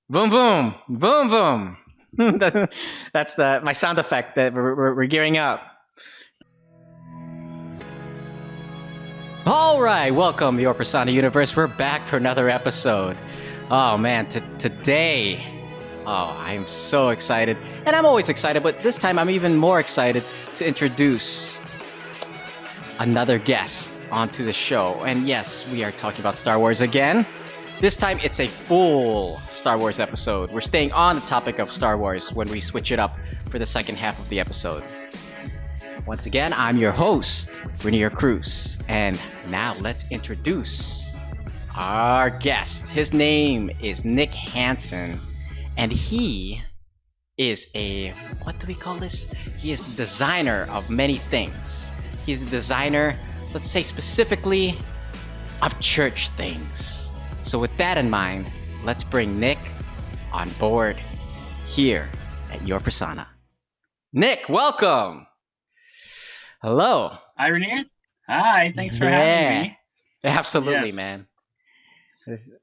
Boom, boom, boom, boom. That's my sound effect that we're gearing up. All right, welcome, Your Persona Universe. We're back for another episode. Oh man, today, I am so excited, and I'm always excited, but this time I'm even more excited to introduce another guest onto the show. And yes, we are talking about Star Wars again. This time it's a full Star Wars episode. We're staying on the topic of Star Wars when we switch it up for the second half of the episode. Once again, I'm your host, Reneir Cruise. And now let's introduce our guest. His name is Nick Hanson. And he is what do we call this? He is the designer of many things. He's the designer, let's say specifically, of church things. So with that in mind, let's bring Nick on board here at Your Persona. Nick, welcome. Hello. Hi, Reneir. Hi, thanks for having me. Absolutely, Yes. man.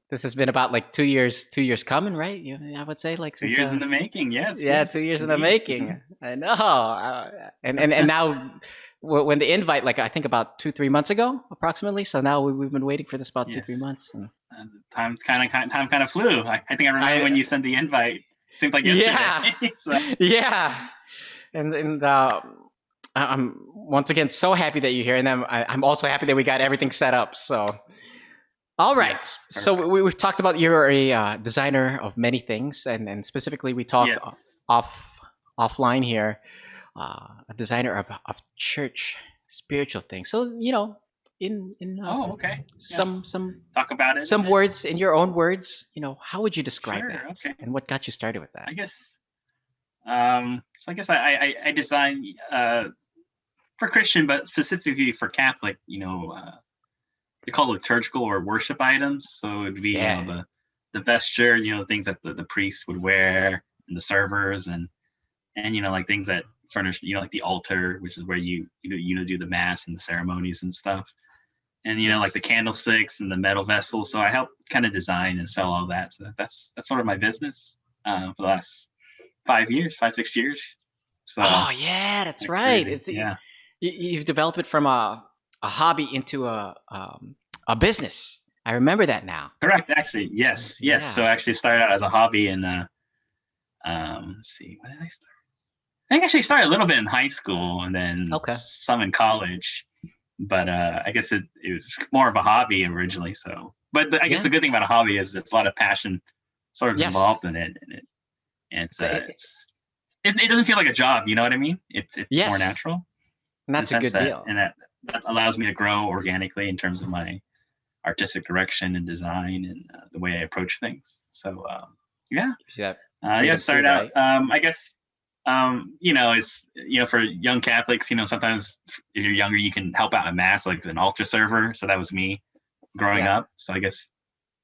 This has been about like 2 years coming, right? I would say like 2 years in the making. Yes. yeah, yes, 2 years in the indeed. making. I know. And now when the invite, like I think about 2-3 months ago, approximately. So now we've been waiting for this about 2-3 Yes. months. And Time kind of flew. I think I remember when you sent the invite. It seemed like yesterday. Yeah. So, yeah, and I'm once again so happy that you're here, and I'm also happy that we got everything set up. So, all right. Yes, So we've talked about you're a designer of many things, and specifically we talked yes. offline here, a designer of church spiritual things. So in Okay. some Talk about it. some words in your own words, how would you describe Sure, that, okay. and what got you started with that? I guess. So I guess I design for Christian, but specifically for Catholic. They call it liturgical or worship items. So it'd be the vesture, things that the priests would wear, and the servers, and like things that furnish, like the altar, which is where you do the mass and the ceremonies and stuff, and like the candlesticks and the metal vessels. So I help kind of design and sell all that. So that's sort of my business for the last 5-6 years. So Oh yeah, that's right. crazy. Yeah. You've developed it from a hobby into a business. I remember that now. Correct. Actually, yes. Yeah. So I actually started out as a hobby, and let's see, when did I start? I think I actually started a little bit in high school, and then some in college. But I guess it was more of a hobby originally. So, but I guess the good thing about a hobby is there's a lot of passion sort of involved in it, and it doesn't feel like a job. You know what I mean? It's more natural. And that's a good deal. And that allows me to grow organically in terms of my artistic direction and design and the way I approach things. So started out. I guess it's for young Catholics. Sometimes if you're younger, you can help out in mass, like an altar server. So that was me growing up. So I guess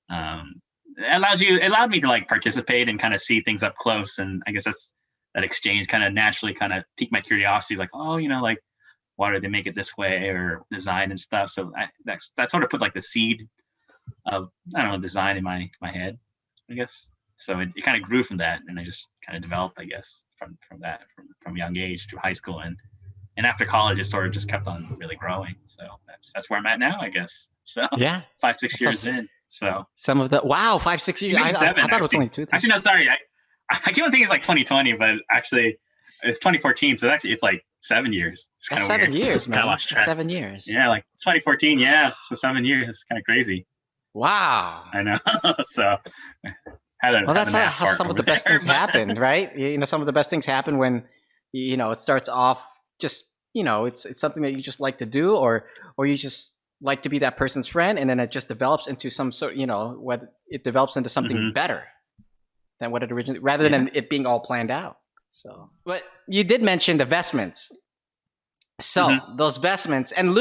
it allowed me to like participate and kind of see things up close. And I guess that exchange kind of naturally kind of piqued my curiosity. Like, like, why do they make it this way, or design and stuff? So that sort of put like the seed of, design in my head, I guess. So it kind of grew from that, and I just kind of developed, I guess, from a young age through high school, and after college, it sort of just kept on really growing. So that's where I'm at now, I guess. So 5-6 years in. So some of the 5-6 years. I thought it was only 2. Actually, no, sorry. I keep on thinking it's like 2020, but actually it's 2014. So actually it's like 7 years. It's That's 7 years, man. That's 7 years. Yeah, like 2014. Yeah, so 7 years. It's kind of crazy. Wow. I know. So that's how some of the best things happen, right? Some of the best things happen when it starts off just it's something that you just like to do, or you just like to be that person's friend, and then it just develops into some sort, whether it develops into something better than what it originally, rather than it being all planned out. So, but you did mention the vestments. So those vestments, and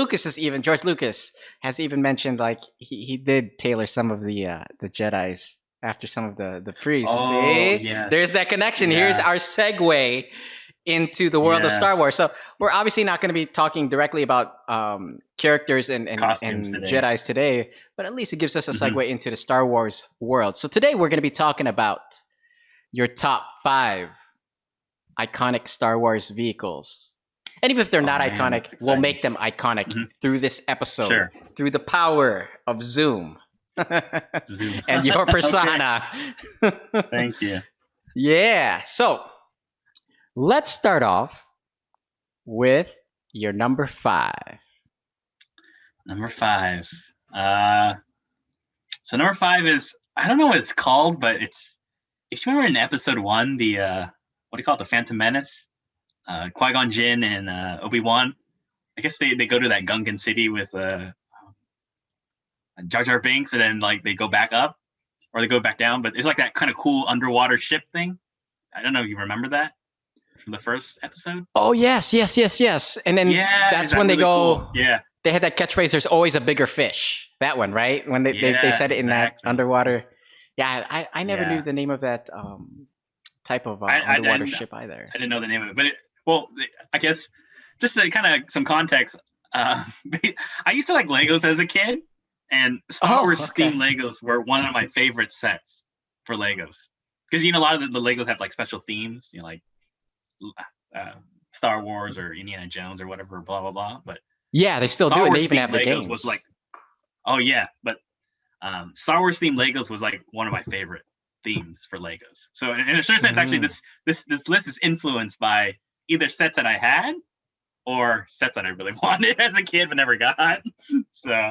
George Lucas has even mentioned, like he did tailor some of the Jedis after some of the priests. See? Yes. There's that connection. Yeah. Here's our segue into the world of Star Wars. So we're obviously not going to be talking directly about characters and Jedis today, but at least it gives us a segue into the Star Wars world. So today we're going to be talking about your top 5 iconic Star Wars vehicles. And even if they're not man, iconic, that's we'll exciting. make them iconic through this episode, Sure. through the power of Zoom. Zoom. And your persona. Thank you. Yeah. So let's start off with your number 5. Number 5. So number 5 is, I don't know what it's called, but it's, if you remember in episode 1, the what do you call it, the Phantom Menace, Qui-Gon Jinn and Obi-Wan. I guess they go to that Gungan city with Jar Jar Binks, and then like they go back up or they go back down, but it's like that kind of cool underwater ship thing. I don't know if you remember that from the first episode. Oh yes. And then that's when they really go. Cool? Yeah. They had that catchphrase. There's always a bigger fish. That one, right? When they said it in that underwater. Yeah, I never knew the name of that type of underwater ship either. I didn't know the name of it, but I guess just to kind of some context. I used to like Legos as a kid, and Star Wars themed Legos were one of my favorite sets for Legos, because a lot of the Legos have like special themes, like Star Wars or Indiana Jones or whatever, blah blah blah. But yeah, they still do it. They even have the Legos games. Was like, but Star Wars themed Legos was like one of my favorite themes for Legos. So in a certain sense, actually, this list is influenced by either sets that I had or sets that I really wanted as a kid but never got. So,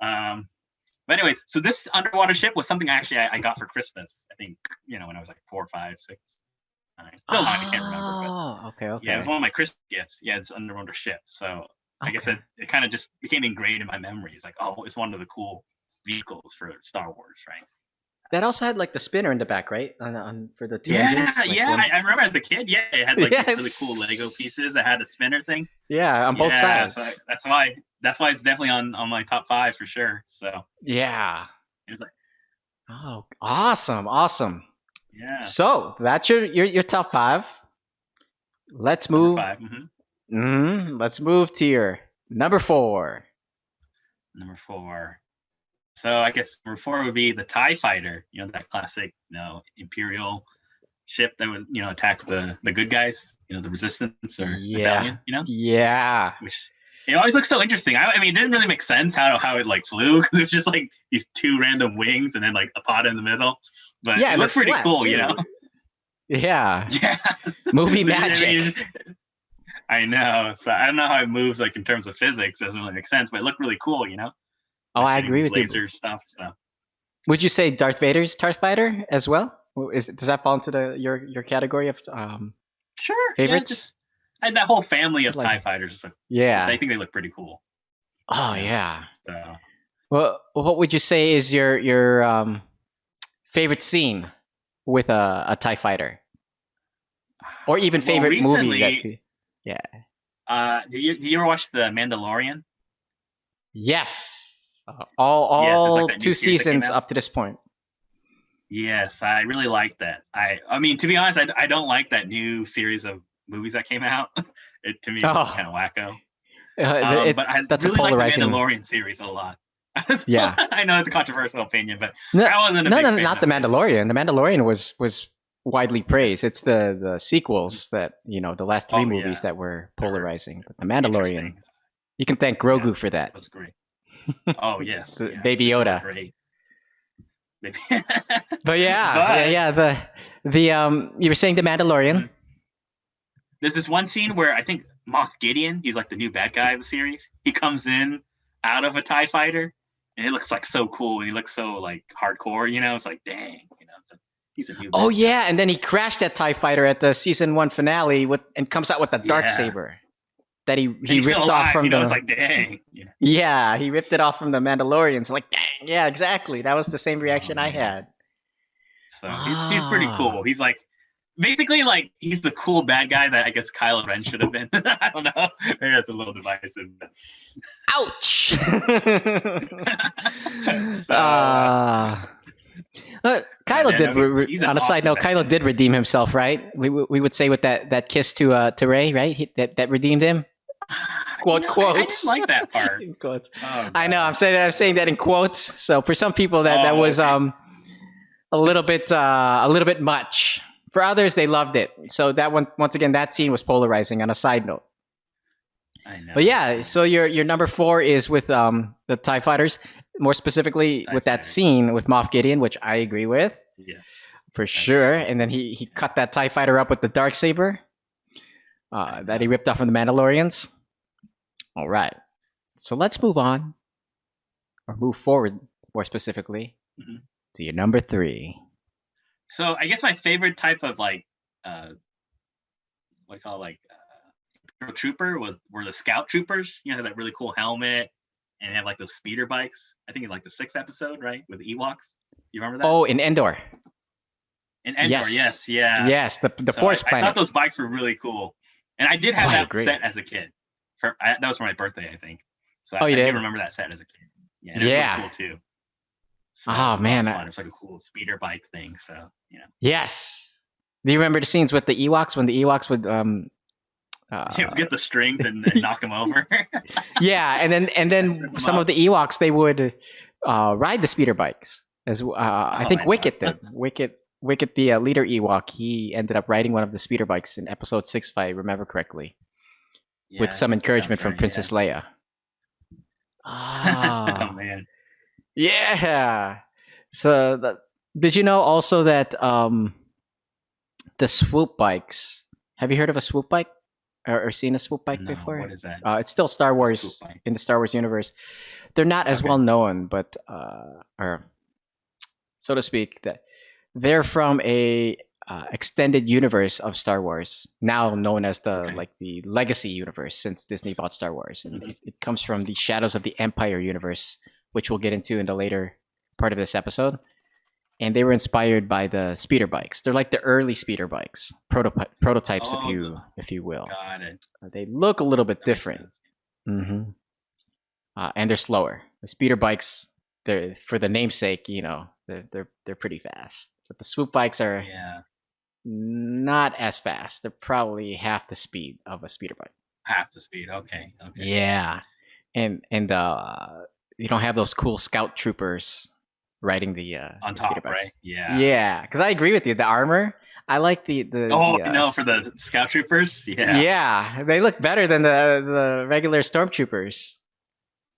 but anyways, so this underwater ship was something I got for Christmas. I think when I was like 4, 5, 6, 9. Still not, I can't remember. But okay. Yeah, it was one of my Christmas gifts. Yeah, it's underwater ship. So I guess it kind of just became ingrained in my memory. It's like, it's one of the cool vehicles for Star Wars, right? That also had like the spinner in the back, right? On for the two yeah, engines. Like I remember as a kid. Yeah, it had like these really cool Lego pieces that had a spinner thing. Yeah, on both sides. So that's why it's definitely on my top 5 for sure. So yeah, it was like, awesome. Yeah. So that's your top 5. Let's move. Number 5. Let's move to your number 4. Number 4. So I guess number 4 would be the TIE Fighter. That classic, Imperial ship that would, attack the good guys. The Resistance or Rebellion. Yeah. Which it always looks so interesting. I mean, it didn't really make sense how it like flew, because it was just like these 2 random wings and then like a pod in the middle. But it looked pretty cool, too. Yeah. Yeah. Movie magic. I know. So I don't know how it moves like in terms of physics. It doesn't really make sense, but it looked really cool, Oh, I agree with laser you. Stuff. So would you say Darth Vader's TIE Fighter as well? Does that fall into your category of sure favorites? I had that whole family of TIE Fighters. So I think they look pretty cool. Oh yeah. So. Well, what would you say is your favorite scene with a TIE Fighter, or even favorite recently, movie? Did you ever watch The Mandalorian? Yes. All like 2 seasons up to this point. Yes, I really like that. I mean, to be honest, I don't like that new series of movies that came out. To me, it's kind of wacko. But I really like the Mandalorian series a lot. Yeah, I know it's a controversial opinion, but I wasn't a big fan not The Mandalorian. The Mandalorian was widely praised. It's the sequels that the last 3 movies that were polarizing. But The Mandalorian, you can thank Grogu for that. That's great. Oh yes, Baby Yoda. Great. But you were saying The Mandalorian. There's this one scene where I think Moff Gideon, he's like the new bad guy of the series. He comes in out of a TIE Fighter, and it looks like so cool, and he looks so like hardcore. It's like, dang, he's a new. Oh yeah, and then he crashed that TIE Fighter at the season 1 finale and comes out with the Darksaber that he ripped off from the. It's like, dang. Yeah, he ripped it off from the Mandalorians. Like, dang, yeah, exactly. That was the same reaction I had. So he's pretty cool. He's like, basically, like, he's the cool bad guy that I guess Kylo Ren should have been. I don't know. Maybe that's a little divisive. But... Ouch! Kylo did. On a side note, Kylo did redeem himself, right? We would say with that kiss to Rey, right? That redeemed him. Quotes. I didn't like that part. Quotes. Oh, I know. I'm saying that in quotes. So for some people, that was a little bit much. For others, they loved it. So that one, once again, that scene was polarizing. On a side note, I know. but yeah. So your number 4 is with the TIE fighters, more specifically TIE with that fighters. scene with Moff Gideon, which I agree with Yes. for sure. And then he cut that TIE fighter up with the darksaber that he ripped off from the Mandalorians. All right. So let's move on, or move forward more specifically, to your number 3. So I guess my favorite type of like, what do you call it, like trooper were the scout troopers. You know, that really cool helmet, and they have like those speeder bikes. I think in like the 6th episode, right, with the Ewoks. You remember that? Oh, in Endor. In Endor, yes, yeah. Yes, the So Force I planet. thought those bikes were really cool, and I did have I that agree. set as a kid. That was for my birthday, I think. So Oh, I you do did? remember that set as a kid. Yeah, and it was really cool too. So that Oh, was a lot of man, fun. It was like a cool speeder bike thing. So Yes. Do you remember the scenes with the Ewoks when the Ewoks would get the strings and knock them over. yeah, and then some of the Ewoks, they would ride the speeder bikes. As I think Wicket did. Wicket, the leader Ewok, he ended up riding one of the speeder bikes in episode 6, if I remember correctly, with some encouragement from Princess Leia. Oh man. Yeah. So did you know also that the swoop bikes? Have you heard of a swoop bike or seen a swoop bike before? What is that? It's still Star Wars in the Star Wars universe. They're not as well known, but or so to speak, that they're from a extended universe of Star Wars, now known as the Legacy universe, since Disney bought Star Wars, and it comes from the Shadows of the Empire universe, which we'll get into in the later part of this episode. And they were inspired by the speeder bikes. They're like the early speeder bikes, prototypes, if you will. Got it. They look a little bit different, and they're slower. The speeder bikes, they're for the namesake, you know, they're pretty fast. But the swoop bikes are not as fast. They're probably half the speed of a speeder bike. Half the speed. Okay. Yeah, and you don't have those cool scout troopers riding the on top, speeder bikes. right? Yeah. Yeah, because I agree with you. The armor, I like the for the scout troopers. Yeah, they look better than the regular stormtroopers.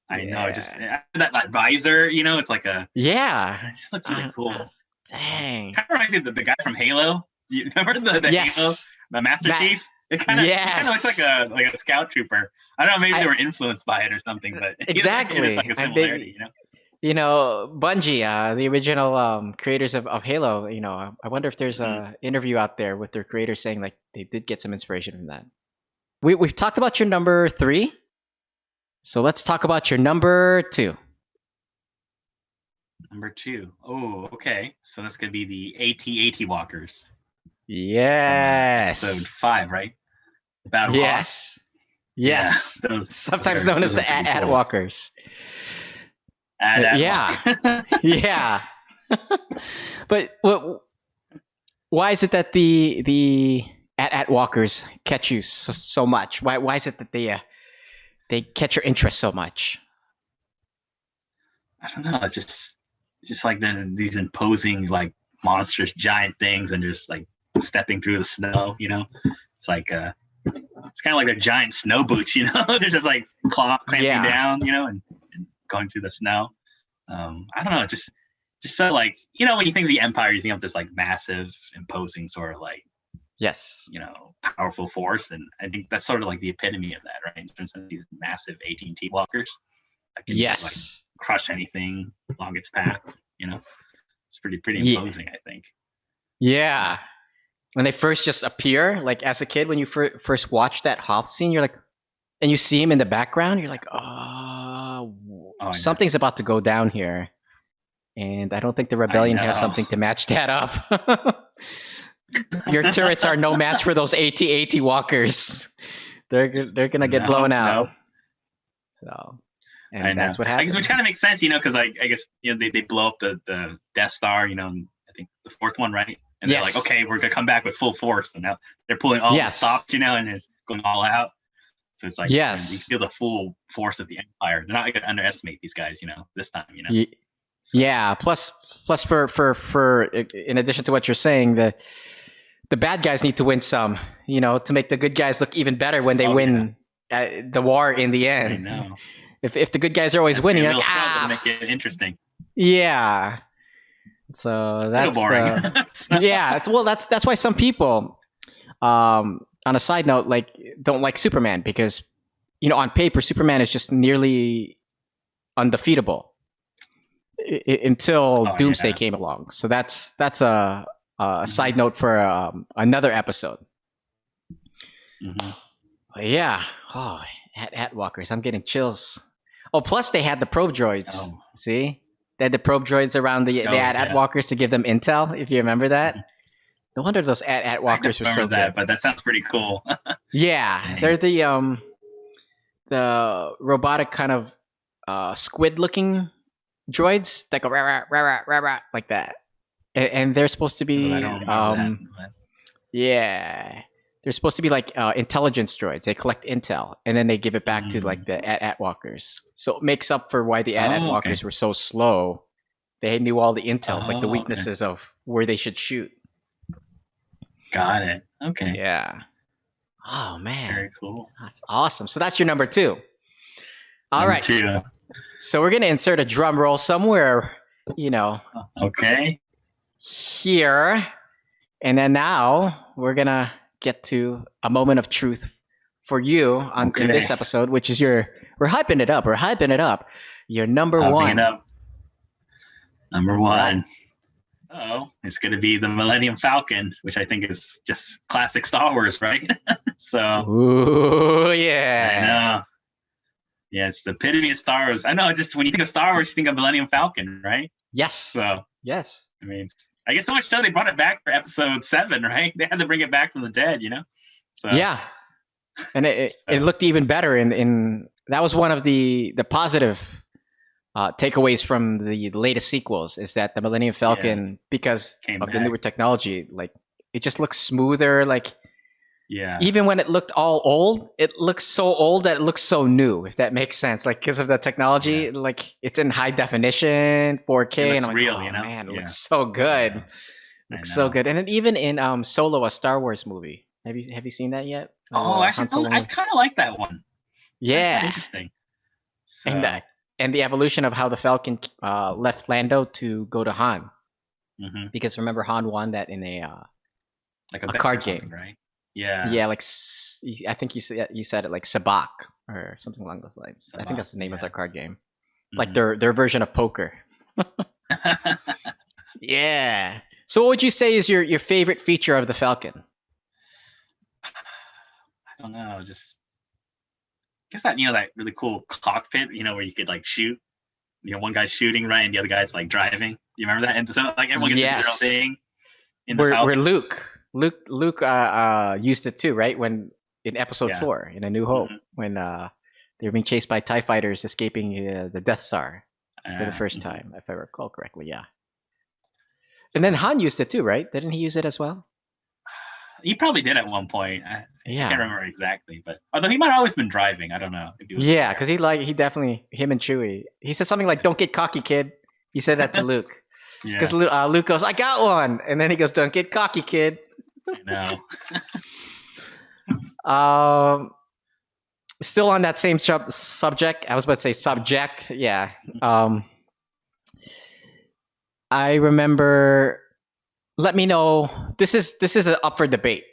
I know. Just that visor, you know, it's like a it just looks really cool. Dang, kind of reminds me of the guy from Halo. Do you remember the Halo, the Master Chief? It kind of looks like a scout trooper. I don't know, maybe they were influenced by it or something, but exactly, it's like a similarity, you know. You know, Bungie, the original creators of Halo, you know, I wonder if there's a interview out there with their creators saying like they did get some inspiration from that. We've talked about your number 3, so let's talk about your number 2. Number 2. Oh, okay. So that's gonna be the AT-AT walkers. Yes. Episode 5, right? The Battle Yes. Yes. Yeah, sometimes known as the AT-AT walkers. Yeah. But why is it that the AT-AT walkers catch you so much? Why is it that they catch your interest so much? I don't know. It's just like these imposing like monstrous giant things, and just like stepping through the snow. You know, it's like it's kind of like their giant snow boots. You know, they're just like clamping down. You know, and going through the snow. I don't know, just so like, you know, when you think of the Empire, you think of this like massive, imposing sort of like, you know, powerful force, and I think that's sort of like the epitome of that, right? In terms of these massive AT-AT walkers that can like crush anything along its path. You know, it's pretty imposing, I think. Yeah, when they first just appear, like as a kid, when you first watch that Hoth scene, you're like, and you see him in the background, you're like, something's about to go down here, and I don't think the rebellion has something to match that up. Your turrets are no match for those AT-AT walkers. They're gonna get blown out. No. So, and that's what happens. Which kind of makes sense, you know, because I guess, you know, they blow up the Death Star, you know, I think the 4th one, right? And they're like, okay, we're gonna come back with full force, and now they're pulling all the stops, you know, and it's going all out. So it's like, you feel the full force of the Empire. They're not going to underestimate these guys, you know, this time, you know. Yeah. Plus, for in addition to what you're saying, the bad guys need to win some, to make the good guys look even better when they win the war in the I end. know. If the good guys are always winning, You're you're like, to make it interesting. Yeah. So that's boring. that's why some people, on a side note, like don't like Superman because, on paper Superman is just nearly undefeatable until Doomsday came along. So that's a side note for another episode. But yeah. Oh, at walkers, I'm getting chills. Oh, plus they had the probe droids. Oh. See, they had the probe droids around the at walkers to give them intel. If you remember that, no wonder those at walkers were so good. But that sounds pretty cool. Yeah, dang. They're the robotic kind of squid-looking droids that go rah, rah, rah, rah, rah, like that, and they're supposed to be they're supposed to be like intelligence droids. They collect intel and then they give it back to like the at walkers. So it makes up for why the at walkers were so slow. They knew all the intels, like the weaknesses of where they should shoot. Got it. Okay. Yeah. Oh man. Very cool. That's awesome. So that's your number 2. All right. 2. So we're gonna insert a drum roll somewhere, Okay. Here. And then now we're gonna get to a moment of truth for you in this episode, which is we're hyping it up. We're hyping it up. Your number 1. Number 1. It's going to be the Millennium Falcon, which I think is just classic Star Wars, right? So. Ooh, yeah. I know. Yeah, it's the epitome of Star Wars. I know. Just when you think of Star Wars, you think of Millennium Falcon, right? Yes. So. Yes. I mean, I guess so much so they brought it back for episode 7, right? They had to bring it back from the dead, So. Yeah. And it looked even better in that was one of the positive takeaways from the latest sequels is that the Millennium Falcon, because of the newer technology, like it just looks smoother. Like, even when it looked all old, it looks so old that it looks so new. If that makes sense, like because of the technology, like it's in high definition, 4K, and I'm real, like, oh man, it looks so good. Yeah. Looks so good. And then even in Solo, a Star Wars movie, have you seen that yet? Actually, I kind of like that one. Yeah, interesting. So. And the evolution of how the Falcon left Lando to go to Han, because remember Han won that in a card game, right? Yeah. Yeah, like I think you said it like Sabak or something along those lines. I think that's the name of their card game, like their version of poker. Yeah. So, what would you say is your favorite feature of the Falcon? I don't know. Just I guess that that really cool cockpit, where you could like shoot. One guy's shooting right, and the other guy's like driving. Do you remember that? And so like everyone gets to do their own thing. Where Luke used it too, right? When in episode 4 in A New Hope, when they were being chased by TIE fighters escaping the Death Star for the first time, if I recall correctly. Yeah. And then Han used it too, right? Didn't he use it as well? He probably did at one point. I can't remember exactly, but although he might have always been driving, I don't know. Yeah, because he definitely, him and Chewie. He said something like, "Don't get cocky, kid." He said that to Luke. Because Luke goes, "I got one," and then he goes, "Don't get cocky, kid." I know. Still on that same subject. I was about to say subject. Yeah. I remember. Let me know. This is up for debate.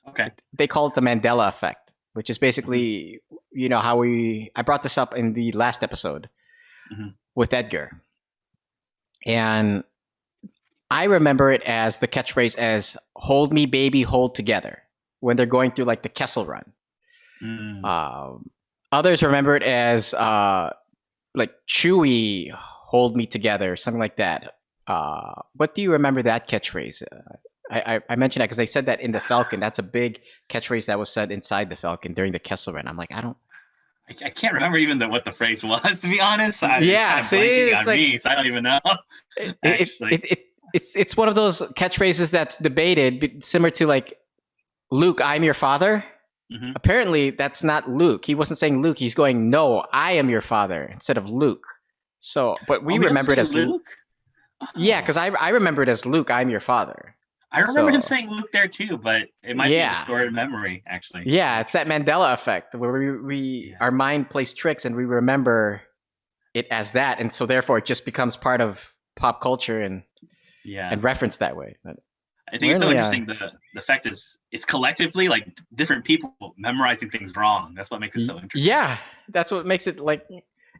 Okay. They call it the Mandela effect, which is basically, how I brought this up in the last episode with Edgar. And I remember it as the catchphrase as "Hold me, baby, hold together" when they're going through like the Kessel Run. Others remember it as like Chewie, "Hold me together," something like that. What do you remember that catchphrase? I mentioned that because they said that in the Falcon. That's a big catchphrase that was said inside the Falcon during the Kessel Run. I'm like, I can't remember even what the phrase was, to be honest. It's like, me, so I don't even know. It's one of those catchphrases that's debated, similar to like, "Luke, I'm your father." Apparently, that's not Luke. He wasn't saying Luke. He's going, "No, I am your father," instead of Luke. So, but we remember it as Luke. Yeah, because I remember it as "Luke, I'm your father." I remember him So saying Luke there too, but it might be a yeah, distorted memory, actually. yeah, it's that Mandela effect where we Yeah. our mind plays tricks and we remember it as that, and so therefore it just becomes part of pop culture Yeah. and referenced that way. But I think it's so really, interesting. The fact is, it's collectively like different people memorizing things wrong. That's what makes it so interesting. yeah, that's what makes it like,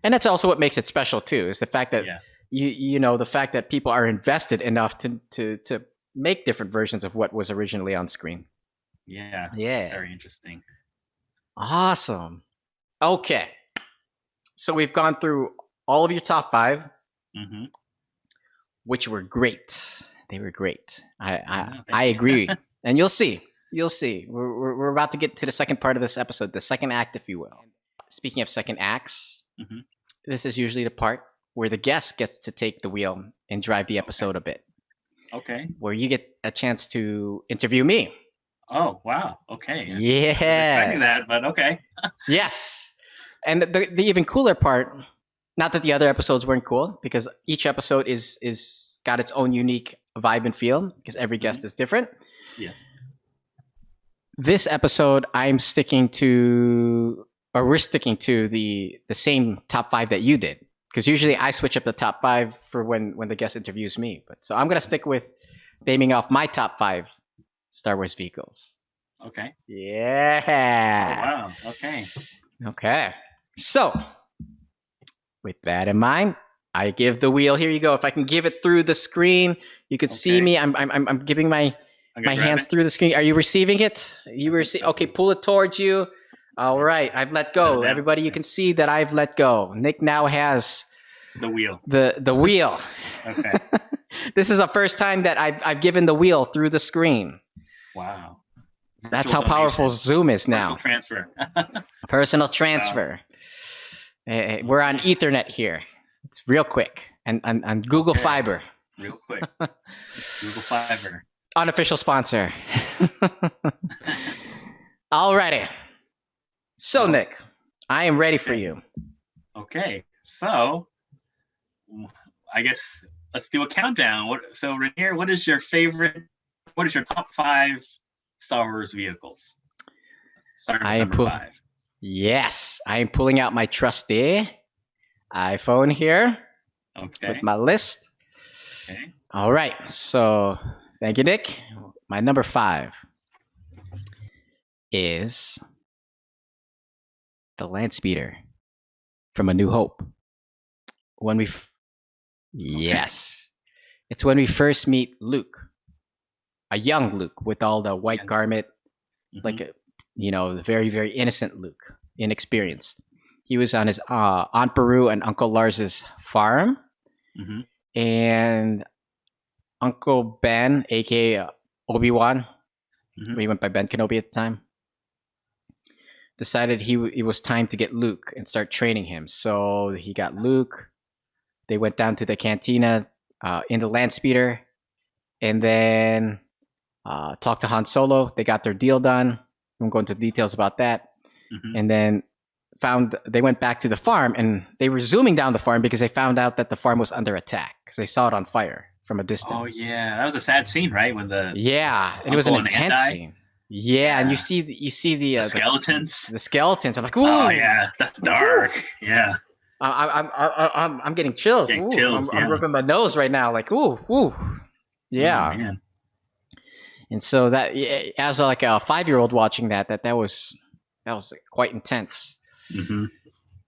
and that's also what makes it special too. Is the fact that Yeah. you know the fact that people are invested enough to make different versions of what was originally on screen. Yeah. Yeah, Very interesting. awesome. Okay, so we've gone through all of your top 5, Mm-hmm. which were great. They were great. Thank I you. agree, and you'll see. You'll see. We're about to get to the second part of this episode, the second act, if you will. Speaking of second acts, Mhm. this is usually the part where the guest gets to take the wheel and drive the episode a bit, Okay. where you get a chance to interview me. Oh wow. Okay. I was expecting Yes. that, but okay. Yes. And the even cooler part, not that the other episodes weren't cool, because each episode is got its own unique vibe and feel, because every guest is different. Yes. This episode, I'm sticking to, or we're sticking to the same top 5 that you did, because usually I switch up the top 5 for when the guest interviews me. But so I'm gonna stick with naming off my top 5 Star Wars vehicles. Okay. Yeah. Oh wow. Okay. Okay. So, with that in mind, I give the wheel. Here you go. If I can give it through the screen, you could see Okay. me. I'm giving my I'm gonna grab hands it. through the screen. Are you receiving it? You receive. Okay, pull it towards you. All right, I've let go. Now. Everybody, you can see that I've let go. Nick now has The wheel. the wheel. Okay. This is the first time that I've given the wheel through the screen. Wow. That's Virtual how powerful donation. Zoom is now. Virtual transfer. Personal transfer. We're on Ethernet here. It's real quick. And on Google Okay. Fiber. Real quick. Google Fiber. Unofficial sponsor. Alrighty. So, Nick, I am ready for you. Okay. So I guess let's do a countdown. So Reneir, what is your top 5 Star Wars vehicles? Starting with number 5. Yes, I am pulling out my trusty iPhone here Okay. with my list. Okay. All right. So, thank you, Nick. My number 5 is the land speeder from A New Hope. When we yes, it's when we first meet Luke, a young Luke with all the white garment, like a the very, very innocent Luke, inexperienced. He was on his Aunt Beru and Uncle Lars's farm, and Uncle Ben, aka Obi-Wan, he went by Ben Kenobi at the time, decided it was time to get Luke and start training him. So he got Luke. They went down to the cantina in the land speeder, and then talked to Han Solo. They got their deal done. I won't go into details about that. And then they went back to the farm, and they were zooming down the farm because they found out that the farm was under attack because they saw it on fire from a distance. Oh yeah, that was a sad scene, right? When and it was an intense scene. Yeah, and you see the skeletons. The skeletons. I'm like, ooh. Oh yeah, that's dark. Yeah. I'm getting chills. I'm rubbing my nose right now. Like, ooh. Yeah. Oh, man. And so that, as like a 5-year-old watching that was quite intense.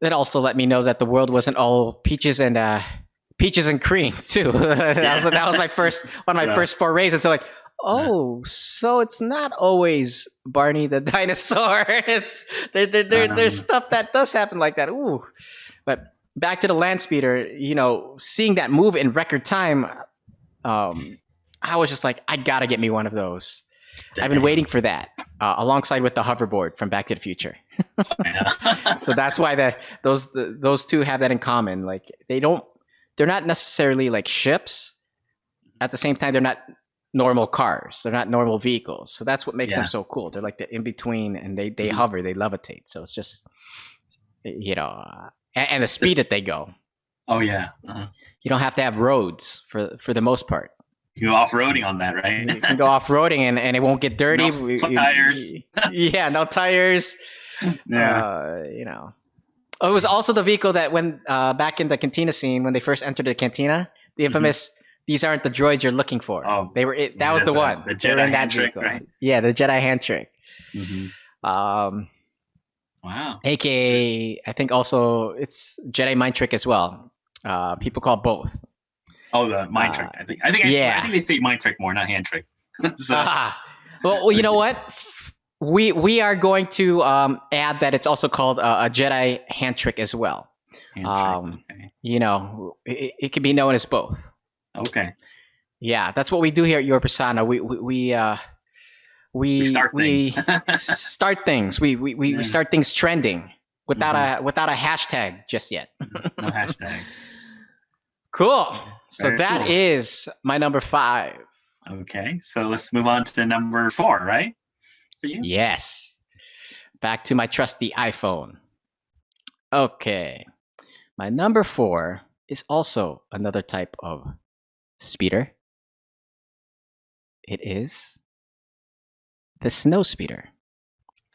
That also let me know that the world wasn't all peaches and cream too. that was my first one of my first forays. And so like, so it's not always Barney the dinosaur. It's there's stuff that does happen like that. Ooh. But back to the land speeder, seeing that move in record time, I was just like, I gotta get me one of those. I've been waiting for that, alongside with the hoverboard from Back to the Future. So that's why those two have that in common. Like they're not necessarily like ships. At the same time, they're not normal cars. They're not normal vehicles. So that's what makes them so cool. They're like the in between, and they hover, they levitate. So it's just and the speed that they go. Oh yeah. You don't have to have roads for the most part. You go off-roading on that, right? You can go off-roading and it won't get dirty. No tires. Yeah, no tires. Yeah. You know. Oh, it was also the vehicle that when back in the cantina scene, when they first entered the cantina, the infamous "These aren't the droids you're looking for." Oh, they were. That was the one. The They were Jedi in that hand trick, vehicle. right? Yeah, the Jedi hand trick. Wow. AKA, I think also it's Jedi mind trick as well. People call it both. Oh, the mind trick. I think they say mind trick more, not hand trick. So, well, you know what? We are going to add that it's also called a Jedi hand trick as well. hand trick, okay. You know, it can be known as both. Okay. Yeah, that's what we do here at Your Persona. We start things. start things. We start things trending without a hashtag just yet. No hashtag. Cool. So Very that cool. is my number 5. Okay, so let's move on to number 4, right? For you? Yes. Back to my trusty iPhone. Okay. My number 4 is also another type of speeder. It is the snow speeder.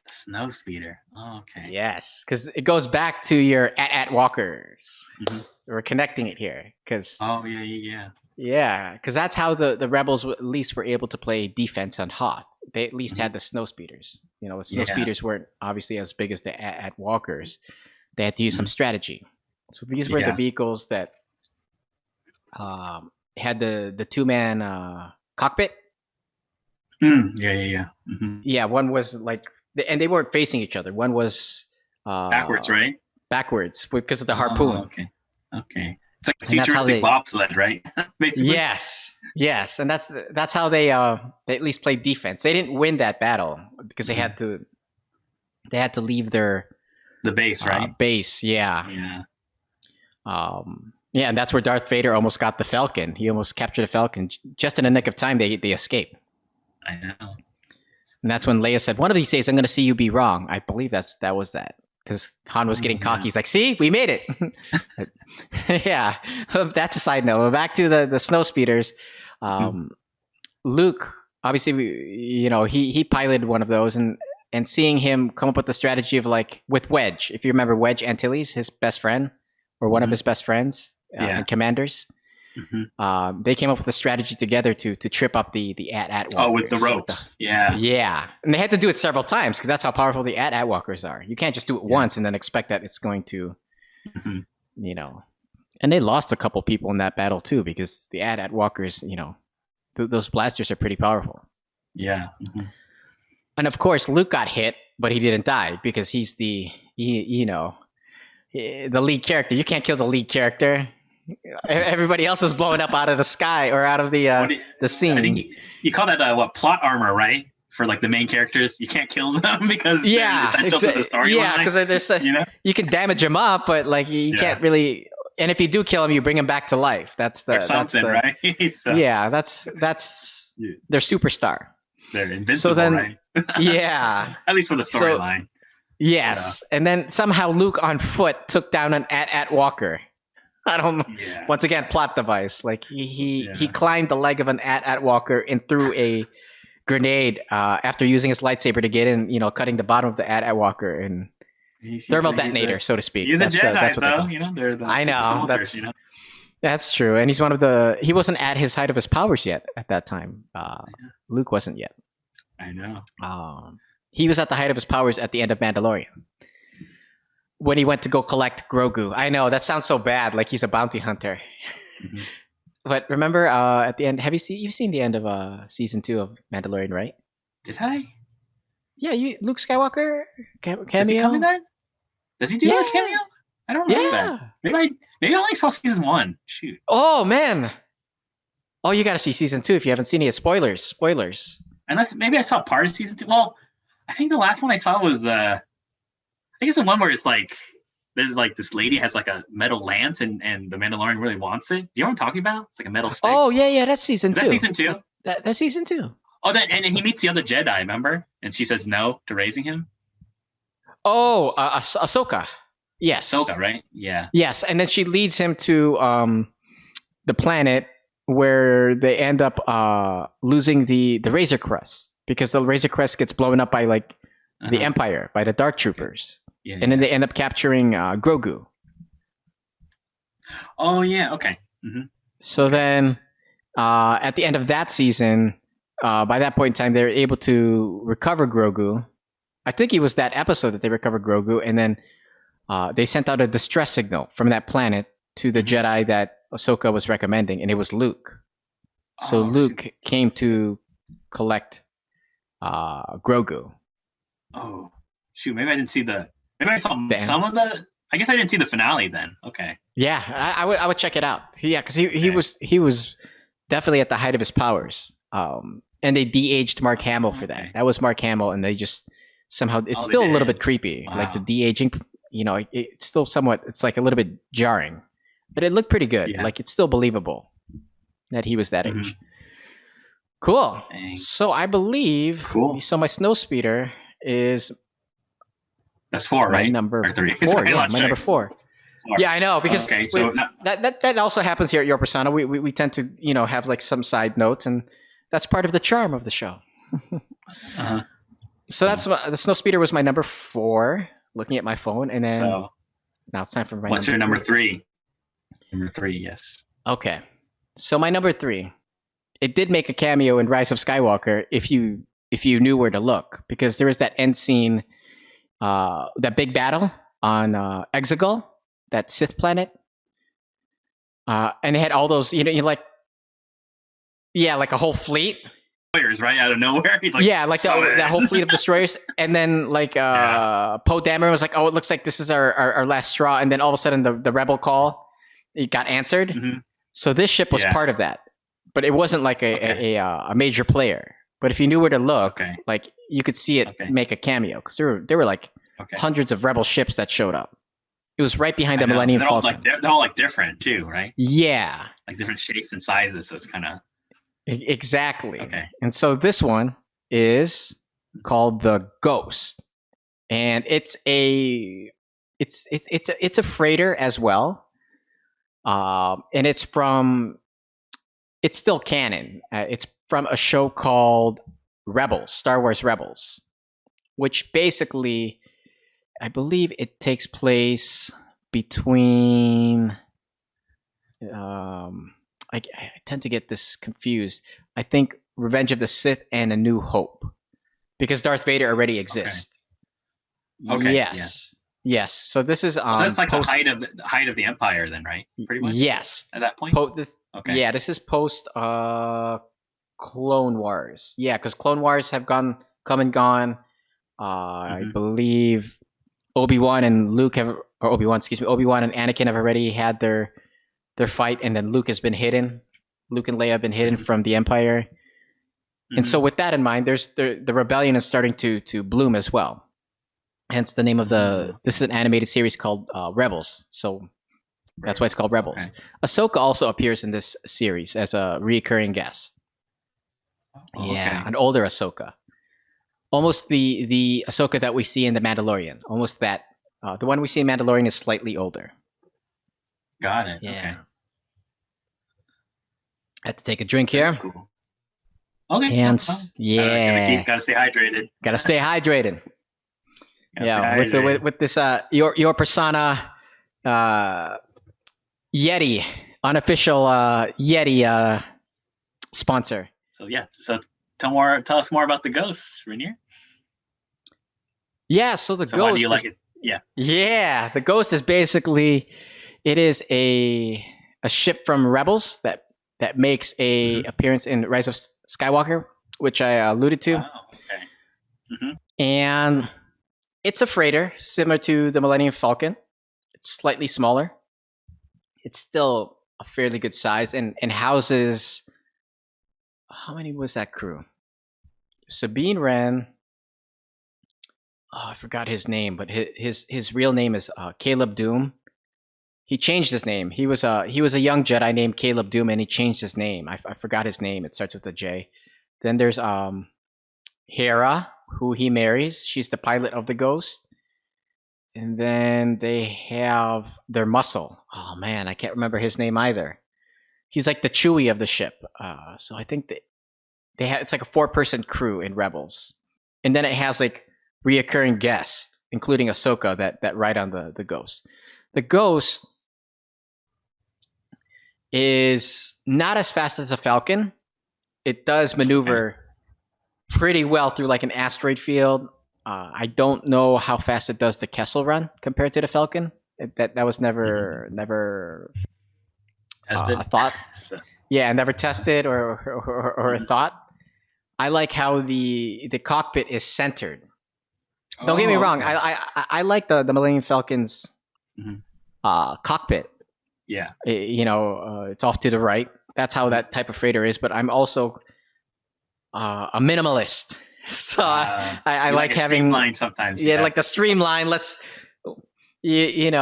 The snow speeder. Oh, okay. Yes, because it goes back to your at walkers. Mhm. We're connecting it here because Oh, yeah. because that's how the rebels at least were able to play defense on Hoth. They at least had the snow speeders. You know, the snow speeders weren't obviously as big as the at walkers. They had to use some strategy. So these were the vehicles that had the 2-man cockpit. Yeah. Mm-hmm. Yeah, one was like, and they weren't facing each other. One was Backwards, right? Backwards because of the harpoon. Oh, okay. It's like a And that's how futuristic bobsled, right? Basically. Yes, and that's how they at least played defense. They didn't win that battle because they had to leave their base, right? Base, yeah. Yeah, and that's where Darth Vader almost got the Falcon. He almost captured the Falcon just in the nick of time. They escaped. I know. And that's when Leia said, "One of these days, I'm going to see you be wrong." I believe that was that. Because Han was getting cocky. He's like, "See, we made it." Yeah, that's a side note. Back to the snow speeders. Luke, obviously, he piloted one of those, and seeing him come up with the strategy of like with Wedge. If you remember Wedge Antilles, his best friend or one of his best friends and commanders. They came up with a strategy together to trip up the at walkers. Oh, with the ropes. Yeah, and they had to do it several times because that's how powerful the at walkers are. You can't just do it once and then expect that it's going to, And they lost a couple people in that battle too because the at walkers, those blasters are pretty powerful. Yeah. And of course, Luke got hit, but he didn't die because he's the lead character. You can't kill the lead character. Everybody else is blowing up out of the sky or out of the scene. I think you call that plot armor, right? For like the main characters, you can't kill them because they're essential to the storyline. Yeah, because there's you can damage them up, but like you can't really. And if you do kill them, you bring them back to life. That's the right? So, yeah, that's their superstar. They're invincible, so then, right? Yeah, at least for the storyline. Yes, and then somehow Luke on foot took down an at walker. I don't know. Yeah. Once again, plot device. Like he climbed the leg of an at walker and threw a grenade after using his lightsaber to get in. Cutting the bottom of the at walker and thermal detonator, so to speak. He's a Jedi, that's though. They're the I know soldiers, that's true, and he's one of the. He wasn't at his height of his powers yet at that time. Luke wasn't yet. I know. He was at the height of his powers at the end of Mandalorian. When he went to go collect Grogu. I know, that sounds so bad, like he's a bounty hunter. But remember at the end, you've seen the end of season 2 of Mandalorian, right? Did I? Yeah, Luke Skywalker cameo. Does he come in that? Does he do a cameo? I don't remember that. Maybe I only saw season 1. Shoot. Oh man. Oh, you gotta see season 2 if you haven't seen it. Spoilers. Unless maybe I saw part of season 2. Well, I think the last one I saw was I think it's the one where it's like there's like this lady has like a metal lance and the Mandalorian really wants it. Do you know what I'm talking about? It's like a metal stick. Oh yeah, that's season 2. That's season 2. That's season 2. Oh, and he meets the other Jedi, remember? And she says no to raising him. Oh, Ahsoka. Yes. Ahsoka, right? Yeah. Yes, and then she leads him to the planet where they end up losing the Razor Crest because the Razor Crest gets blown up by like the Empire, by the Dark Troopers. Yeah, and then they end up capturing Grogu. Oh yeah, okay. So then at the end of that season, by that point in time, they were able to recover Grogu. I think it was that episode that they recovered Grogu, and then they sent out a distress signal from that planet to the Jedi that Ahsoka was recommending, and it was Luke. So Luke came to collect Grogu. Oh shoot! Maybe I didn't see the. Maybe I saw some of the. I guess I didn't see the finale then. Okay. Yeah, I would check it out. Yeah, because he was definitely at the height of his powers. And they de-aged Mark Hamill for that. That was Mark Hamill, and they just somehow it's still a little bit creepy, like the de-aging. You know, it's still somewhat. It's like a little bit jarring, but it looked pretty good. Like it's still believable that he was that age. Cool. Dang. So I believe. Cool. So my snow speeder is. That's 4, right? Number or 3. 4. Yeah, my number 4. Yeah, I know because so that also happens here at Your Persona. We tend to have like some side notes, and that's part of the charm of the show. So that's the snow speeder was my number 4. Looking at my phone, and then now it's time for my. What's your number 3? Number 3, yes. Okay, so my number 3, it did make a cameo in Rise of Skywalker if you knew where to look, because there is that end scene. That big battle on Exegol, that Sith planet, and it had all those, like a whole fleet. Destroyers, right out of nowhere. He's like, that whole fleet of destroyers, and then Poe Dameron was like, "Oh, it looks like this is our last straw," and then all of a sudden the rebel call, it got answered. So this ship was part of that, but it wasn't like a major player. But if you knew where to look, like you could see it make a cameo, because there were like hundreds of rebel ships that showed up. It was right behind the Millennium Falcon. They're all like different too, right? Yeah, like different shapes and sizes. So it's kind of exactly. Okay, and so this one is called the Ghost, and it's a freighter as well, and it's still canon. It's from a show called Rebels, Star Wars Rebels, which basically, I believe it takes place between. I tend to get this confused. I think Revenge of the Sith and A New Hope, because Darth Vader already exists. Okay. Yes. Yeah. Yes. So this is so that's like the height of the Empire, then, right? Pretty much. Yes. At that point. Yeah. This is post Clone Wars. Yeah, because Clone Wars have come and gone. I believe Obi-Wan and Anakin have already had their fight, and then Luke has been hidden. Luke and Leia have been hidden from the Empire. And so with that in mind, there's the rebellion is starting to bloom as well. Hence the name of this is an animated series called Rebels. So that's why it's called Rebels. Okay. Ahsoka also appears in this series as a recurring guest. An older Ahsoka. Almost the Ahsoka that we see in The Mandalorian. Almost that. The one we see in Mandalorian is slightly older. Got it. Yeah. Okay. I had to take a drink here. That's cool. Okay. Hands. Yeah. Gotta stay hydrated. Gotta stay hydrated. With this your persona Yeti, unofficial Yeti sponsor. So tell us more about the Ghost, Reneir. Yeah, so the Ghost. Why do you like it? Yeah. Yeah, the Ghost is basically it is a ship from Rebels that makes a appearance in Rise of Skywalker, which I alluded to. Oh, okay. And it's a freighter similar to the Millennium Falcon. It's slightly smaller. It's still a fairly good size and houses. How many was that crew? Sabine Wren. Oh, I forgot his name, but his real name is Caleb Doom. He changed his name. He was a young Jedi named Caleb Doom, and he changed his name. I forgot his name. It starts with a J. Then there's Hera, who he marries. She's the pilot of the Ghost. And then they have their muscle. Oh man, I can't remember his name either. He's like the Chewie of the ship. So I think they have, it's like a 4-person crew in Rebels, and then it has like reoccurring guests, including Ahsoka that ride on the Ghost. The Ghost is not as fast as a Falcon. It does maneuver pretty well through like an asteroid field. I don't know how fast it does the Kessel Run compared to the Falcon. That was never Tested. a thought. So, Yeah, never tested or a thought. I like how the cockpit is centered. Don't get me wrong. okay. I like the Millennium Falcon's Mhm. cockpit. Yeah. It's off to the right. That's how that type of freighter is. But I'm also a minimalist, so I like a having streamline sometimes. yeah, like the streamline. Let's if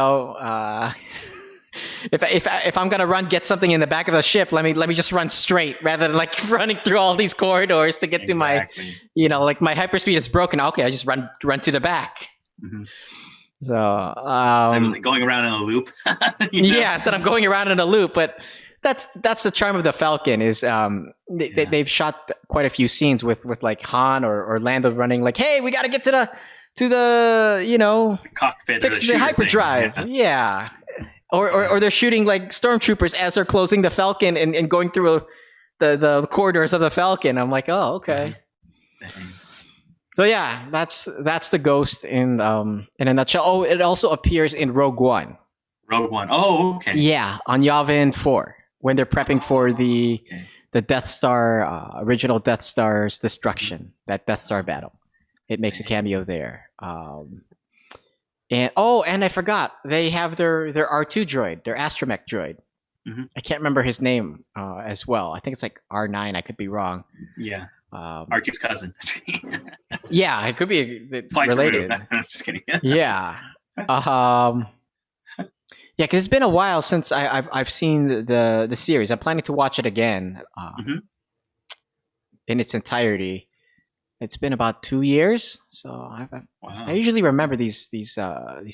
I'm gonna get something in the back of the ship, let me just run straight rather than like running through all these corridors to get to my like my hyperspeed is broken. Okay, I just run to the back. Mm-hmm. So going around in a loop. Yeah, instead I'm going around in a loop, but that's the charm of the Falcon is they've shot quite a few scenes with like Han or Lando running like, hey, we got to get to the the cockpit, fix the hyperdrive. Yeah. Or they're shooting like stormtroopers as they're closing the Falcon and going through the corridors of the Falcon. I'm like, oh, okay. Mm-hmm. So yeah, that's the Ghost in a nutshell. Oh, it also appears in Rogue One. Rogue One. Oh, okay. Yeah, on Yavin 4 when they're prepping for the Death Star, original Death Star's destruction, that Death Star battle. It makes a cameo there. And I forgot, they have their R2 droid, their astromech droid. Mm-hmm. I can't remember his name as well. I think it's like R9. I could be wrong. Yeah. R2's cousin. Yeah, it could be related. I'm just kidding. Yeah. Yeah, because it's been a while since I've seen the series. I'm planning to watch it again in its entirety. It's been about 2 years, so I usually remember these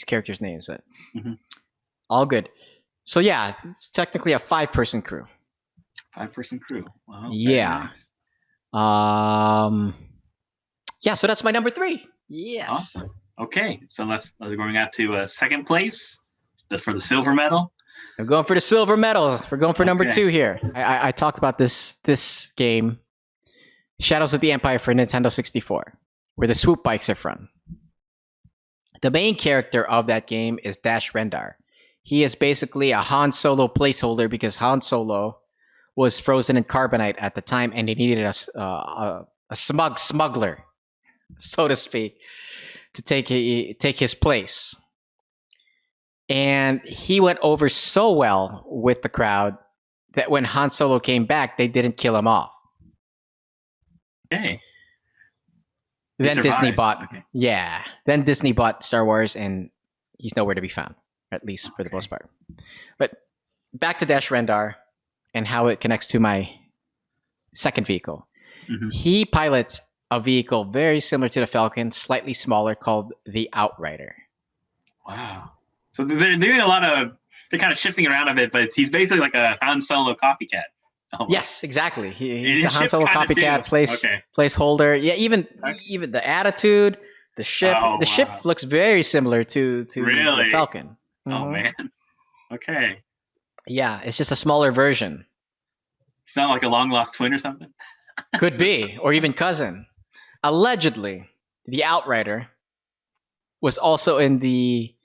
characters' names. But all good. So yeah, it's technically a 5-person crew. 5-person crew. Wow. Yeah. Nice. Yeah. So that's my number 3. Yes. Awesome. Okay, so let's going out to second place. For the silver medal. I'm going for the silver medal. We're going for number 2 here. I talked about this game, Shadows of the Empire for Nintendo 64, where the swoop bikes are from. The main character of that game is Dash Rendar. He is basically a Han Solo placeholder because Han Solo was frozen in carbonite at the time, and he needed a smuggler, so to speak, to take his place. And he went over so well with the crowd that when Han Solo came back, they didn't kill him off. Okay. Then Disney bought Star Wars, and he's nowhere to be found, at least for the most part. But back to Dash Rendar and how it connects to my second vehicle. Mm-hmm. He pilots a vehicle very similar to the Falcon, slightly smaller, called the Outrider. Wow. So they're doing they're kind of shifting around a bit, but he's basically like a Han Solo copycat. Almost. Yes, exactly. He's the Han Solo copycat placeholder. Yeah, even the attitude, the ship. The ship looks very similar to the Falcon. Mm-hmm. Oh man. Okay. Yeah, it's just a smaller version. It's not like a long lost twin or something. Could be, or even cousin. Allegedly, the Outrider was also in the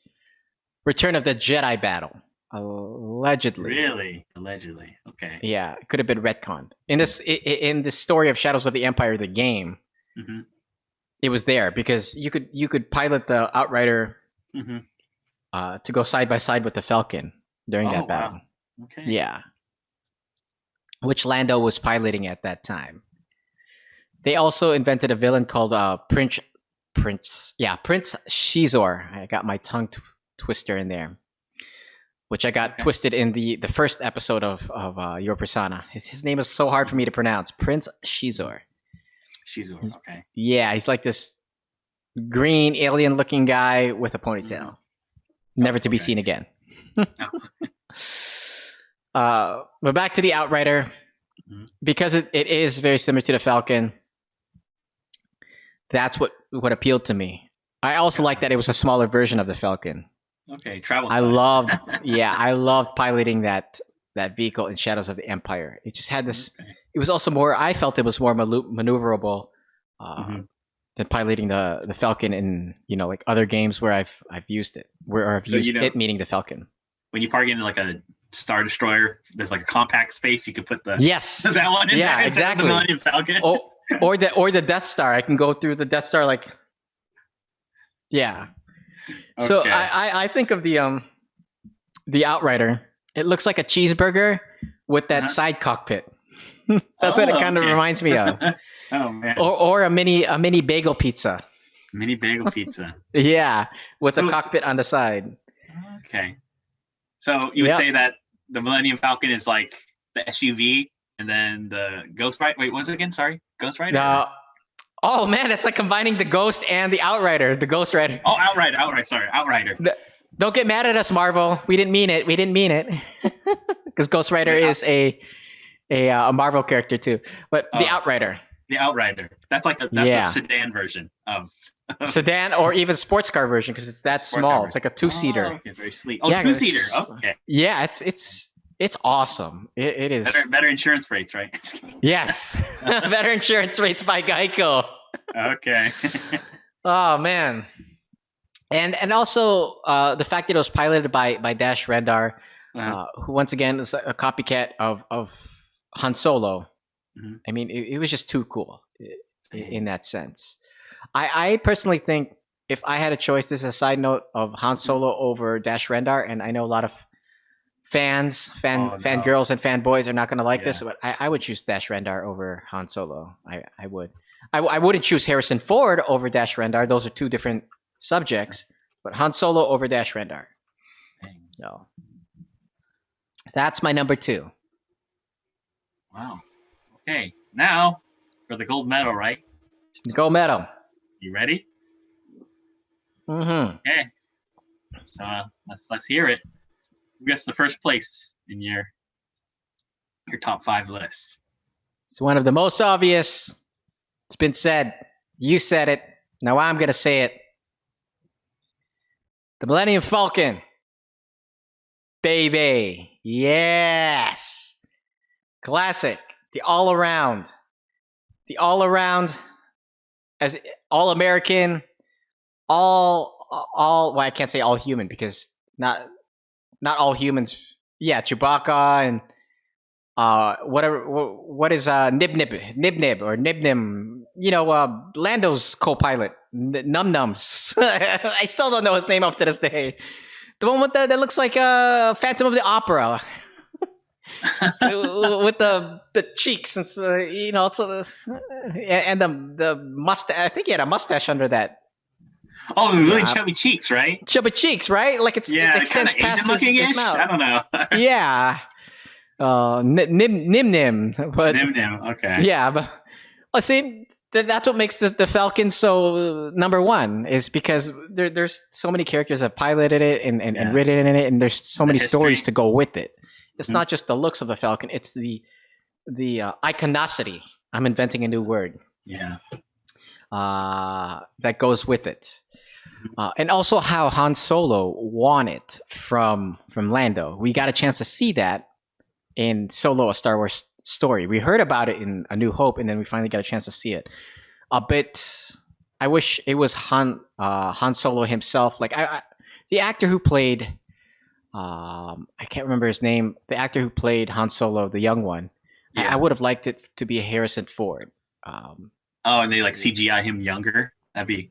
Return of the Jedi battle. Allegedly. Really? Allegedly. Okay. Yeah, it could have been retconned. In the story of Shadows of the Empire, the game, it was there because you could pilot the Outrider to go side by side with the Falcon during that battle. Wow. Okay. Yeah. Which Lando was piloting at that time. They also invented a villain called Prince Shizor. I got my tongue twister in there, which I got twisted in the first episode of Your Persona. His name is so hard for me to pronounce. Prince Shizor. Okay. Yeah, he's like this green alien-looking guy with a ponytail, never to be seen again. But back to the Outrider, because it is very similar to the Falcon. That's what appealed to me. I also like that it was a smaller version of the Falcon. Okay, travel. I size. loved, I loved piloting that vehicle in Shadows of the Empire. It just had this. Okay. It was also more. I felt it was more maneuverable than piloting the Falcon in like other games where I've used it. Where I've used it, meaning the Falcon. When you park into like a Star Destroyer, there's like a compact space you could put the that one in yeah, there, exactly. The Millennium Falcon. or the Death Star. I can go through the Death Star like. Yeah. Okay. So I think of the Outrider. It looks like a cheeseburger with that side cockpit. That's what it kind of reminds me of. Oh man. Or a mini bagel pizza. Mini bagel pizza. Yeah, with a cockpit on the side. Okay. So you would say that the Millennium Falcon is like the SUV, and then the Ghost Rider. Wait, what was it again? Sorry, Ghost Rider. Oh man, it's like combining the Ghost and the Outrider. The Ghost Rider. Oh, Outrider. Sorry, Outrider. Don't get mad at us, Marvel. We didn't mean it. Because Ghost Rider is a Marvel character too. But the Outrider. The Outrider. That's like the sedan version of sedan or even sports car version because it's that small. It's like a 2-seater. Oh, okay, very sleek. Oh, 2-seater. Okay. Yeah, it's awesome. It is better insurance rates, right? Yes, better insurance rates by Geico. Okay. Oh man, and also the fact that it was piloted by Dash Rendar, who once again is a copycat of Han Solo. Mm-hmm. I mean, it was just too cool in that sense. I personally think if I had a choice, this is a side note of Han Solo over Dash Rendar, and I know a lot of fangirls and fanboys are not going to like this, but I would choose Dash Rendar over Han Solo. I would. I wouldn't choose Harrison Ford over Dash Rendar. Those are two different subjects, but Han Solo over Dash Rendar. No. That's my number 2. Wow. Okay, now for the gold medal, right? The gold medal. You ready? Mm-hmm. Okay. Let's hear it. Who gets the first place in your top 5 list? It's one of the most obvious. It's been said. You said it. Now I'm gonna say it. The Millennium Falcon. Baby. Yes. Classic. The all-around, as all-American, well, I can't say all-human because not all humans. Yeah, Chewbacca and whatever. What is Nib or Nibnim? Lando's co-pilot, Num Nums. I still don't know his name up to this day. The one with that looks like Phantom of the Opera. With the cheeks and and the mustache. I think he had a mustache under that. Oh, really chubby cheeks, right? Chubby cheeks, right? Like it extends past his mouth. I don't know. Yeah. Nim. But Nim. Okay. Yeah, but let's see. That's what makes the Falcon so number 1 is because there's so many characters that piloted it and written in it, and there's so many stories to go with it. It's not just the looks of the Falcon; it's the iconicity. I'm inventing a new word. Yeah. That goes with it, and also how Han Solo won it from Lando. We got a chance to see that in Solo: A Star Wars Story. We heard about it in A New Hope, and then we finally got a chance to see it. A bit. I wish it was Han Solo himself. Like the actor who played. I can't remember his name. The actor who played Han Solo, the young one. Yeah. I would have liked it to be Harrison Ford. And they like CGI him younger. That'd be.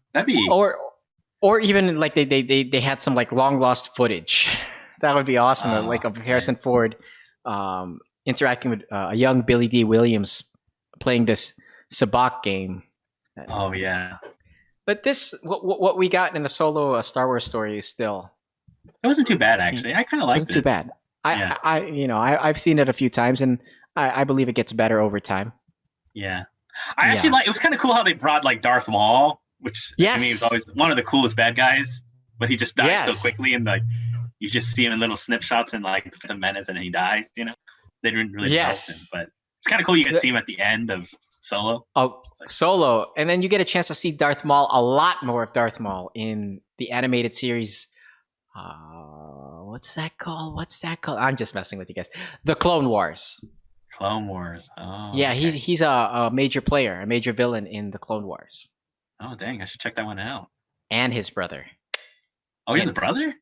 Or even like they had some like long lost footage. That would be awesome. Like of Harrison Ford interacting with a young Billy D. Williams playing this Sabacc game. Oh yeah. But this what we got in the Solo A Star Wars Story is still. It wasn't too bad, actually. I kind of liked it. It wasn't too bad. I've seen it a few times, and I believe it gets better over time. Yeah, I actually like. It was kind of cool how they brought like Darth Maul, which to me was always one of the coolest bad guys, but he just died so quickly, and like you just see him in little snapshots in like the Phantom Menace, and then he dies. You know, they didn't really develop him, but it's kind of cool. You can see him at the end of Solo. Oh, Solo, and then you get a chance to see Darth Maul, a lot more of Darth Maul in the animated series. What's that called? I'm just messing with you guys. The Clone Wars. Clone Wars. Oh, yeah, okay. he's a major player, a major villain in the Clone Wars. Oh, dang! I should check that one out. And his brother. Oh, he has a brother?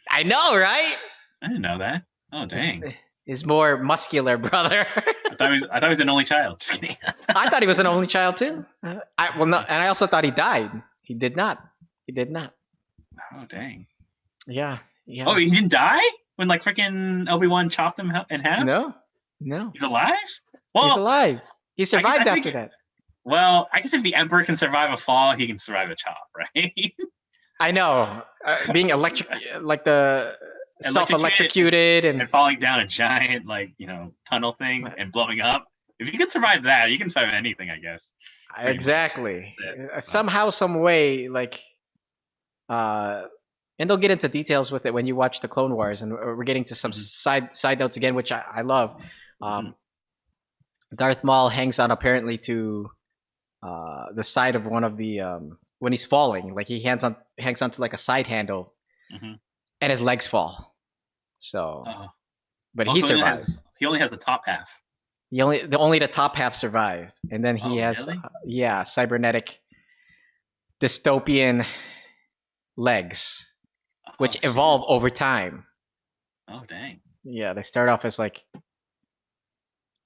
I know, right? I didn't know that. Oh, dang! His more muscular brother. I thought he was an only child. Just kidding. I thought he was an only child too. And I also thought he died. He did not. Oh, dang! Yeah. Oh, he didn't die when like freaking Obi-Wan chopped him in half? No. He's alive? Well, he's alive. He survived after that. Well, I guess if the Emperor can survive a fall, he can survive a chop, right? I know. Being self-electrocuted and falling down a giant tunnel thing and blowing up. If you can survive that, you can survive anything, I guess. Exactly. Somehow, some way, and they'll get into details with it when you watch the Clone Wars, and we're getting to some side notes again, which I love. Darth Maul hangs on apparently to the side of one of the when he's falling, like he hangs onto like a side handle, and his legs fall. So, but he survives. He only has the top half. Only the top half survived, and then he has really? Cybernetic dystopian legs, which evolve over time. Oh, dang. Yeah, they start off as like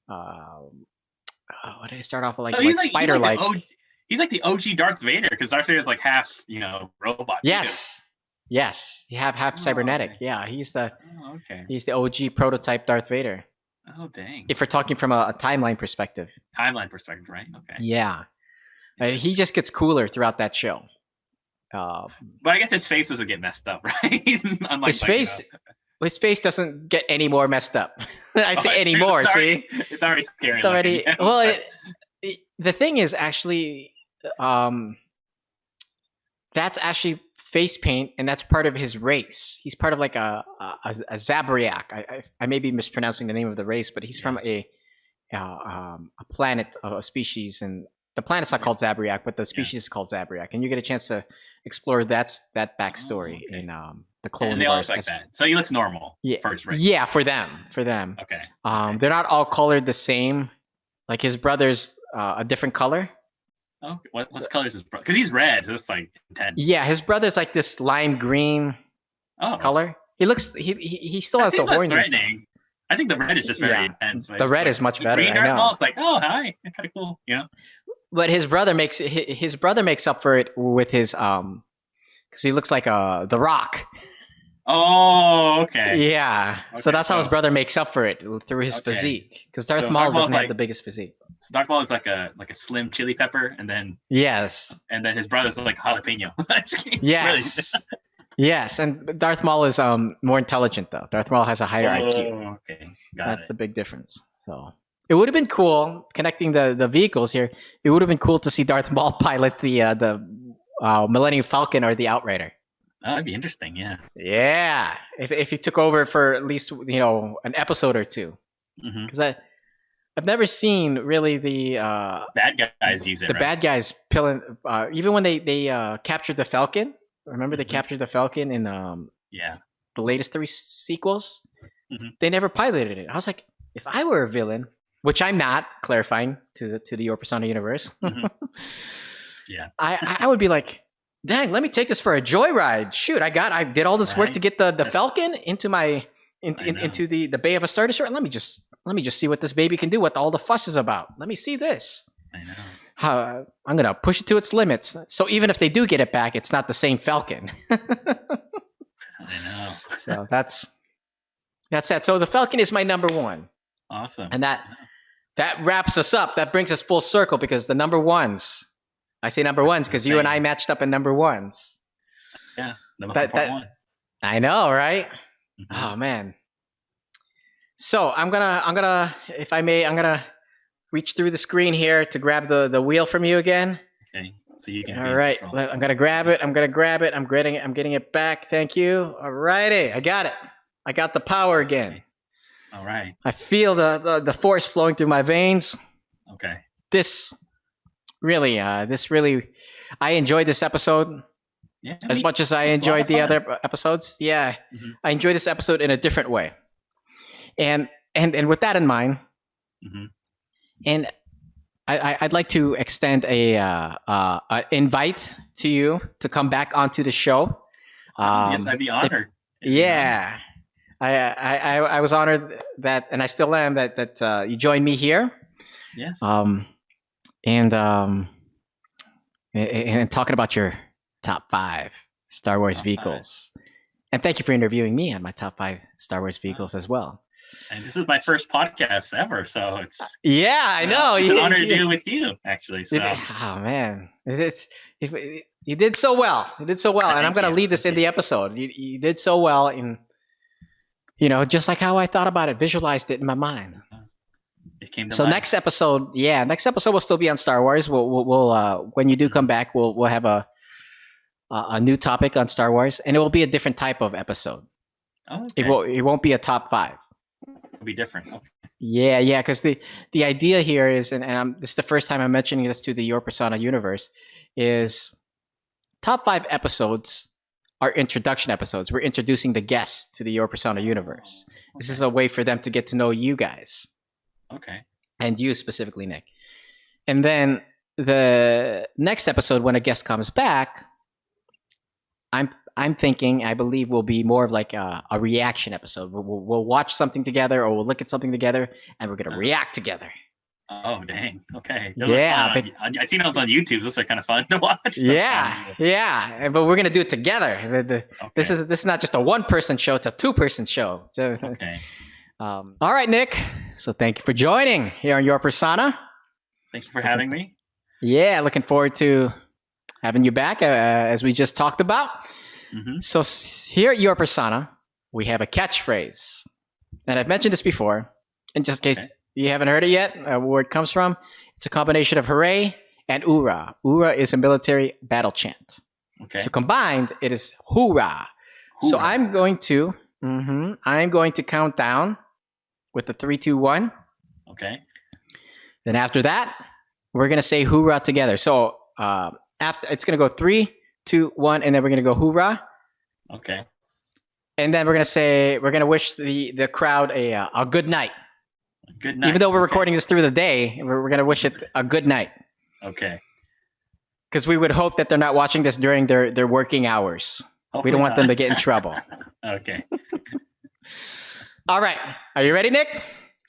what did they start off with? Like spider-like. He's like the OG Darth Vader, because Darth Vader is like half, robot. Yes. Yes, you have half cybernetic. Okay. Yeah, he's the he's the OG prototype Darth Vader. Oh, dang. If we're talking from a timeline perspective. Timeline perspective, right? Okay. Yeah. He just gets cooler throughout that show. But I guess his face doesn't get messed up, right? His face doesn't get any more messed up. I say any more. See, it's already scary. It's already well. The thing is actually, that's actually face paint, and that's part of his race. He's part of like a Zabriak. I may be mispronouncing the name of the race, but he's from a planet of a species, and the planet's not called Zabriak, but the species is called Zabriak, and you get a chance to explore that backstory in the Clone Wars. Like that. So he looks normal. Yeah, for his race. Yeah, for them. Okay. They're not all colored the same. Like his brother's a different color. Oh, what color is his brother? Because he's red. So it's like intense. Yeah, his brother's like this lime green color. He looks. He still has the horns. Threatening. I think the red is just very intense. The red is much better. Green Darth Maul, it's like, oh hi, it's kind of cool, But his brother makes up for it with his because he looks like The Rock. Oh, okay. Yeah. Okay, so that's how his brother makes up for it, through his physique. Because Darth Maul doesn't have the biggest physique. So Darth Maul is like a slim chili pepper, and then and then his brother's like jalapeno. Yes. Yes, and Darth Maul is more intelligent though. Darth Maul has a higher IQ. Okay. That's the big difference. So it would have been cool connecting the vehicles here. It would have been cool to see Darth Maul pilot the Millennium Falcon or the Outrider. Oh, that'd be interesting, yeah. Yeah, if he took over for at least an episode or two, because I've never seen really the bad guys use it. The bad guys pilling even when they captured the Falcon. Remember they captured the Falcon in the latest 3 sequels. They never piloted it. I was like, if I were a villain, which I'm not, clarifying to the URPERSONA universe, I would be like, dang, let me take this for a joyride. Shoot, I did all this work to get the Falcon into into the Bay of a Star Destroyer. Let me just see what this baby can do, what all the fuss is about. Let me see this. I know. I'm gonna push it to its limits. So even if they do get it back, it's not the same Falcon. I know. So that's it. So the Falcon is my number 1. Awesome. And that wraps us up. That brings us full circle, because the number ones. I say number ones because you and I matched up in number ones. Yeah, number 1. I know, right? Oh man. So I'm gonna, if I may, I'm gonna reach through the screen here to grab the wheel from you again. Okay. so you can. All right, I'm gonna grab it. I'm getting it back. Thank you. All righty, I got it. I got the power again. All right. I feel the force flowing through my veins. Okay. This really, I enjoyed this episode as much as I enjoyed the other episodes. Yeah, I enjoyed this episode in a different way, and with that in mind, and I'd like to extend a invite to you to come back onto the show. Yes, I'd be honored. Yeah. I was honored that, and I still am, that you joined me here. Yes. And talking about your top 5 Star Wars vehicles. And thank you for interviewing me on my top 5 Star Wars vehicles as well. And this is my first podcast ever, so it's I know. It's an honor to do it with you, actually. So. Oh man, you did so well. You did so well, and I'm going to lead this in the episode. You did so well in. Just like how I thought about it, visualized it in my mind. It came to so life. next episode will still be on Star Wars. We'll when you do come back, we'll have a new topic on Star Wars, and it will be a different type of episode. Oh, okay. It won't be a top 5. It'll be different. Okay. Yeah, because the idea here is, and this is the first time I'm mentioning this to the Your Persona universe, is top 5 episodes are introduction episodes. We're introducing the guests to the Your Persona universe. Okay. This is a way for them to get to know you guys. Okay. And you specifically, Nick. And then the next episode, when a guest comes back, I'm thinking, I believe, will be more of like a reaction episode. We'll watch something together, or we'll look at something together, and we're gonna react together. Oh dang! Okay. I seen those on YouTube. Those are kind of fun to watch. Yeah. But we're gonna do it together. Okay. This is not just a 1-person show; it's a 2-person show. Okay. All right, Nick. So thank you for joining here on Your Persona. Thank you for having me. Yeah, looking forward to having you back, as we just talked about. So here at Your Persona, we have a catchphrase, and I've mentioned this before, and just in case you haven't heard it yet, where it comes from, it's a combination of hooray and oorah. Oorah is a military battle chant. Okay. So combined, it is hoorah. So I'm going to count down with the 3, 2, 1. Okay. Then after that, we're gonna say hoorah together. So after it's gonna go 3, 2, 1, and then we're gonna go hoorah. Okay. And then we're gonna wish the crowd a good night. Good night. Even though we're recording this through the day, we're gonna wish it a good night. Okay. Because we would hope that they're not watching this during their working hours. Hopefully we don't want them to get in trouble. Okay. All right. Are you ready, Nick?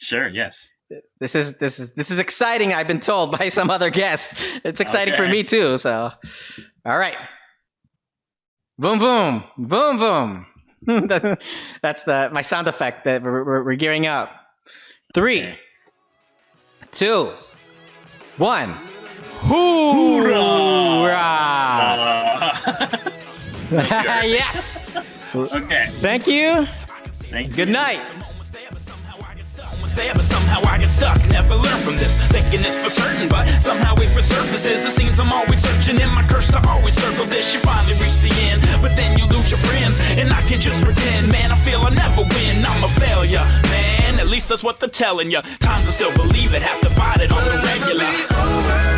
Sure. Yes. This is exciting. I've been told by some other guests. It's exciting for me too. So, all right. Boom, boom, boom, boom. That's my sound effect that we're gearing up. 3, 2, 1. Hoorah! Yes. Okay. Thank you. Good night. Stay, but somehow I get stuck. Never learn from this, thinking it's for certain, but somehow it resurfaces. It seems I'm always searching, and my curse to always circle this. You finally reach the end, but then you lose your friends, and I can just pretend, man. I feel I never win. I'm a failure, man. At least that's what they're telling you. Times I still believe it, have to fight it on the regular.